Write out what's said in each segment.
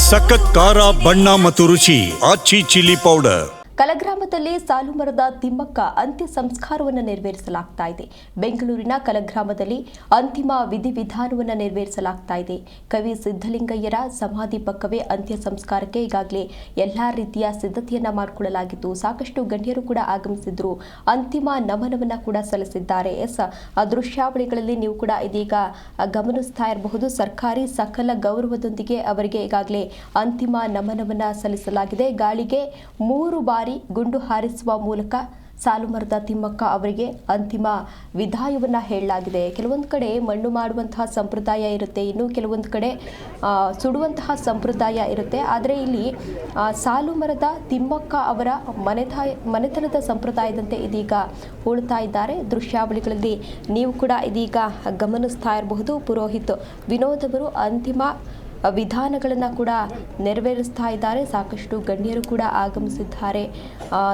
ಸಖತ್ ಖಾರ ಬಣ್ಣ ಮತ್ತು ರುಚಿ ಆಚಿ ಚಿಲ್ಲಿ ಪೌಡರ್. ಕಲಗ್ರಾಮದಲ್ಲಿ ಸಾಲು ಮರದ ತಿಮ್ಮಕ್ಕ ಅಂತ್ಯ ಸಂಸ್ಕಾರವನ್ನು ನೆರವೇರಿಸಲಾಗ್ತಾ ಇದೆ. ಬೆಂಗಳೂರಿನ ಕಲಗ್ರಾಮದಲ್ಲಿ ಅಂತಿಮ ವಿಧಿವಿಧಾನವನ್ನು ನೆರವೇರಿಸಲಾಗ್ತಾ ಇದೆ. ಕವಿ ಸಿದ್ದಲಿಂಗಯ್ಯರ ಸಮಾಧಿ ಪಕ್ಕವೇ ಅಂತ್ಯ ಸಂಸ್ಕಾರಕ್ಕೆ ಈಗಾಗಲೇ ಎಲ್ಲಾ ರೀತಿಯ ಸಿದ್ಧತೆಯನ್ನ ಮಾಡಿಕೊಳ್ಳಲಾಗಿತ್ತು. ಸಾಕಷ್ಟು ಗಣ್ಯರು ಕೂಡ ಆಗಮಿಸಿದ್ರು, ಅಂತಿಮ ನಮನವನ್ನ ಕೂಡ ಸಲ್ಲಿಸಿದ್ದಾರೆ. ಆ ದೃಶ್ಯಾವಳಿಗಳಲ್ಲಿ ನೀವು ಕೂಡ ಇದೀಗ ಗಮನಿಸ್ತಾ ಇರಬಹುದು. ಸರ್ಕಾರಿ ಸಕಲ ಗೌರವದೊಂದಿಗೆ ಅವರಿಗೆ ಈಗಾಗಲೇ ಅಂತಿಮ ನಮನವನ್ನ ಸಲ್ಲಿಸಲಾಗಿದೆ. ಗಾಳಿಗೆ 3 ಬಾರಿ ಗುಂಡು ಹಾರಿಸುವ ಮೂಲಕ ಸಾಲು ಮರದ ತಿಮ್ಮಕ್ಕ ಅವರಿಗೆ ಅಂತಿಮ ವಿದಾಯವನ್ನ ಹೇಳಲಾಗಿದೆ. ಕೆಲವೊಂದು ಕಡೆ ಮಣ್ಣು ಮಾಡುವಂತಹ ಸಂಪ್ರದಾಯ ಇರುತ್ತೆ, ಇನ್ನು ಕೆಲವೊಂದು ಕಡೆ ಸುಡುವಂತಹ ಸಂಪ್ರದಾಯ ಇರುತ್ತೆ. ಆದರೆ ಇಲ್ಲಿ ಸಾಲು ಮರದ ತಿಮ್ಮಕ್ಕ ಅವರ ಮನೆತನದ ಸಂಪ್ರದಾಯದಂತೆ ಇದೀಗ ಉಳ್ತಾ ಇದ್ದಾರೆ. ದೃಶ್ಯಾವಳಿಗಳಲ್ಲಿ ನೀವು ಕೂಡ ಇದೀಗ ಗಮನಿಸ್ತಾ ಇರಬಹುದು. ಪುರೋಹಿತ್ ವಿನೋದ್ ಅವರು ಅಂತಿಮ ವಿಧಾನಗಳನ್ನು ಕೂಡ ನೆರವೇರಿಸ್ತಾ ಇದ್ದಾರೆ. ಸಾಕಷ್ಟು ಗಣ್ಯರು ಕೂಡ ಆಗಮಿಸಿದ್ದಾರೆ,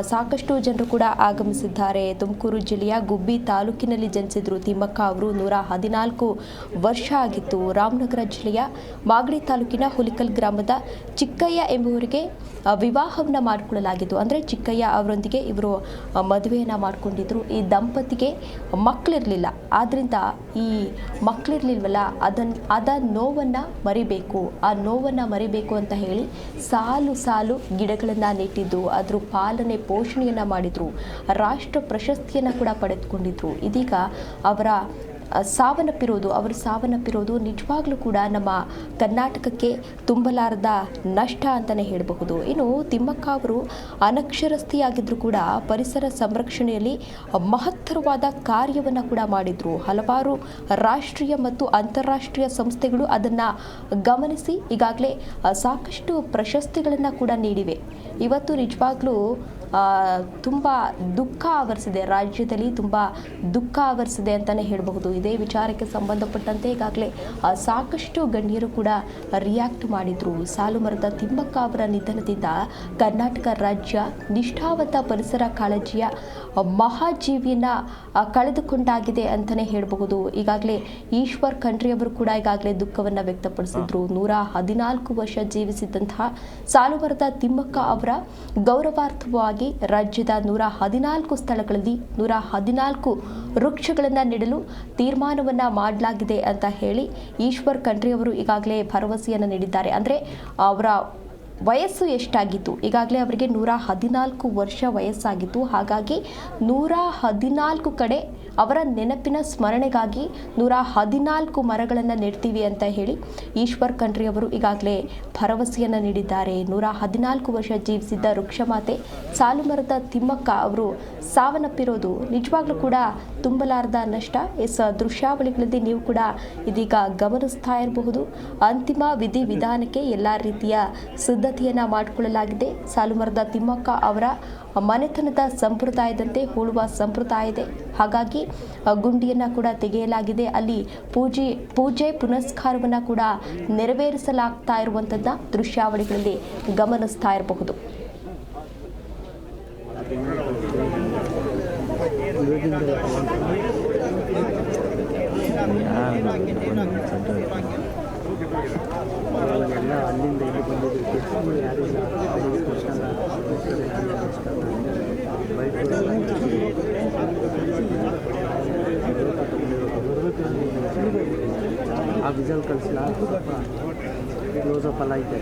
ಸಾಕಷ್ಟು ಜನರು ಕೂಡ ಆಗಮಿಸಿದ್ದಾರೆ. ತುಮಕೂರು ಜಿಲ್ಲೆಯ ಗುಬ್ಬಿ ತಾಲೂಕಿನಲ್ಲಿ ಜನಿಸಿದ್ರು ತಿಮ್ಮಕ್ಕ ಅವರು. 114 ವರ್ಷ ಆಗಿತ್ತು. ರಾಮನಗರ ಜಿಲ್ಲೆಯ ಮಾಗಡಿ ತಾಲೂಕಿನ ಹುಲಿಕಲ್ ಗ್ರಾಮದ ಚಿಕ್ಕಯ್ಯ ಎಂಬುವರಿಗೆ ವಿವಾಹವನ್ನು ಮಾಡಿಕೊಳ್ಳಲಾಗಿತ್ತು. ಅಂದರೆ ಚಿಕ್ಕಯ್ಯ ಅವರೊಂದಿಗೆ ಇವರು ಮದುವೆಯನ್ನು ಮಾಡಿಕೊಂಡಿದ್ರು. ಈ ದಂಪತಿಗೆ ಮಕ್ಕಳಿರಲಿಲ್ಲ. ಆದ್ದರಿಂದ ಈ ಮಕ್ಕಳಿರ್ಲಿಲ್ವಲ್ಲ, ಅದ ನೋವನ್ನು ಮರಿಬೇಕು, ಆ ನೋವನ್ನು ಮರಿಬೇಕು ಅಂತ ಹೇಳಿ ಸಾಲು ಸಾಲು ಗಿಡಗಳನ್ನು ನೆಟ್ಟಿದ್ದು, ಅದ್ರ ಪಾಲನೆ ಪೋಷಣೆಯನ್ನು ಮಾಡಿದ್ರು, ರಾಷ್ಟ್ರ ಪ್ರಶಸ್ತಿಯನ್ನು ಕೂಡ ಪಡೆದುಕೊಂಡಿದ್ರು. ಇದೀಗ ಅವರು ಸಾವನ್ನಪ್ಪಿರೋದು ನಿಜವಾಗ್ಲೂ ಕೂಡ ನಮ್ಮ ಕರ್ನಾಟಕಕ್ಕೆ ತುಂಬಲಾರದ ನಷ್ಟ ಅಂತಲೇ ಹೇಳಬಹುದು. ಇನ್ನು ತಿಮ್ಮಕ್ಕ ಅವರು ಅನಕ್ಷರಸ್ಥಿಯಾಗಿದ್ದರೂ ಕೂಡ ಪರಿಸರ ಸಂರಕ್ಷಣೆಯಲ್ಲಿ ಮಹತ್ತರವಾದ ಕಾರ್ಯವನ್ನು ಕೂಡ ಮಾಡಿದ್ರು. ಹಲವಾರು ರಾಷ್ಟ್ರೀಯ ಮತ್ತು ಅಂತಾರಾಷ್ಟ್ರೀಯ ಸಂಸ್ಥೆಗಳು ಅದನ್ನು ಗಮನಿಸಿ ಈಗಾಗಲೇ ಸಾಕಷ್ಟು ಪ್ರಶಸ್ತಿಗಳನ್ನು ಕೂಡ ನೀಡಿವೆ. ಇವತ್ತು ನಿಜವಾಗ್ಲೂ ತುಂಬ ದುಃಖ ಆವರಿಸಿದೆ, ರಾಜ್ಯದಲ್ಲಿ ತುಂಬ ದುಃಖ ಆವರಿಸಿದೆ ಅಂತಲೇ ಹೇಳಬಹುದು. ಇದೇ ವಿಚಾರಕ್ಕೆ ಸಂಬಂಧಪಟ್ಟಂತೆ ಈಗಾಗಲೇ ಸಾಕಷ್ಟು ಗಣ್ಯರು ಕೂಡ ರಿಯಾಕ್ಟ್ ಮಾಡಿದ್ರು. ಸಾಲು ಮರದ ತಿಮ್ಮಕ್ಕ ಅವರ ನಿಧನದಿಂದ ಕರ್ನಾಟಕ ರಾಜ್ಯ ನಿಷ್ಠಾವಂತ ಪರಿಸರ ಕಾಳಜಿಯ ಮಹಾಜೀವಿಯನ್ನ ಕಳೆದುಕೊಂಡಾಗಿದೆ ಅಂತಲೇ ಹೇಳಬಹುದು. ಈಗಾಗಲೇ ಈಶ್ವರ್ ಖಂಡ್ರೆಯವರು ಕೂಡ ಈಗಾಗಲೇ ದುಃಖವನ್ನು ವ್ಯಕ್ತಪಡಿಸಿದ್ರು. 114 ವರ್ಷ ಜೀವಿಸಿದಂತಹ ಸಾಲು ಮರದ ತಿಮ್ಮಕ್ಕ ಅವರ ಗೌರವಾರ್ಥವಾಗಿ ರಾಜ್ಯದ 114 ಸ್ಥಳಗಳಲ್ಲಿ 114 ವೃಕ್ಷಗಳನ್ನು ನೆಡಲು ತೀರ್ಮಾನವನ್ನ ಮಾಡಲಾಗಿದೆ ಅಂತ ಹೇಳಿ ಈಶ್ವರ್ ಖಂಡ್ರೆಯವರು ಈಗಾಗಲೇ ಭರವಸೆಯನ್ನು ನೀಡಿದ್ದಾರೆ. ಅಂದರೆ ಅವರ ವಯಸ್ಸು ಎಷ್ಟಾಗಿತ್ತು, ಈಗಾಗಲೇ ಅವರಿಗೆ 114 ವರ್ಷ ವಯಸ್ಸಾಗಿತ್ತು. ಹಾಗಾಗಿ 114 ಕಡೆ ಅವರ ನೆನಪಿನ ಸ್ಮರಣೆಗಾಗಿ 114 ಮರಗಳನ್ನು ನೆಡ್ತೀವಿ ಅಂತ ಹೇಳಿ ಈಶ್ವರ್ ಖಂಡ್ರೆಯವರು ಈಗಾಗಲೇ ಭರವಸೆಯನ್ನು ನೀಡಿದ್ದಾರೆ. 114 ವರ್ಷ ಜೀವಿಸಿದ್ದ ವೃಕ್ಷಮಾತೆ ಸಾಲು ಮರದ ತಿಮ್ಮಕ್ಕ ಅವರು ಸಾವನ್ನಪ್ಪಿರೋದು ನಿಜವಾಗ್ಲೂ ಕೂಡ ತುಂಬಲಾರದ ನಷ್ಟ. ದೃಶ್ಯಾವಳಿಗಳಲ್ಲಿ ನೀವು ಕೂಡ ಇದೀಗ ಗಮನಿಸ್ತಾ ಇರಬಹುದು. ಅಂತಿಮ ವಿಧಿವಿಧಾನಕ್ಕೆ ಎಲ್ಲ ರೀತಿಯ ಸಿದ್ಧತೆಯನ್ನು ಮಾಡಿಕೊಳ್ಳಲಾಗಿದೆ. ಸಾಲು ಮರದ ತಿಮ್ಮಕ್ಕ ಅವರ ಮನೆತನದ ಸಂಪ್ರದಾಯದಂತೆ ಹೂಳುವ ಸಂಪ್ರದಾಯ ಇದೆ. ಹಾಗಾಗಿ ಗುಂಡಿಯನ್ನು ಕೂಡ ತೆಗೆಯಲಾಗಿದೆ. ಅಲ್ಲಿ ಪೂಜೆ ಪುನಸ್ಕಾರವನ್ನು ಕೂಡ ನೆರವೇರಿಸಲಾಗ್ತಾ ಇರುವಂಥದ್ದು ದೃಶ್ಯಾವಳಿಗಳಲ್ಲಿ ಗಮನಿಸ್ತಾ ಇರಬಹುದು. ಅಲ್ಲಿಂದ ಇಲ್ಲಿ ಬಂದಿದ್ರು ಯಾರಿಲ್ಲ, ಆ ವಿಜಲ್ ಕಳಿಸಿಲ್ಲ, ಕ್ಲೋಸಪ್ ಎಲ್ಲ ಐತೆ.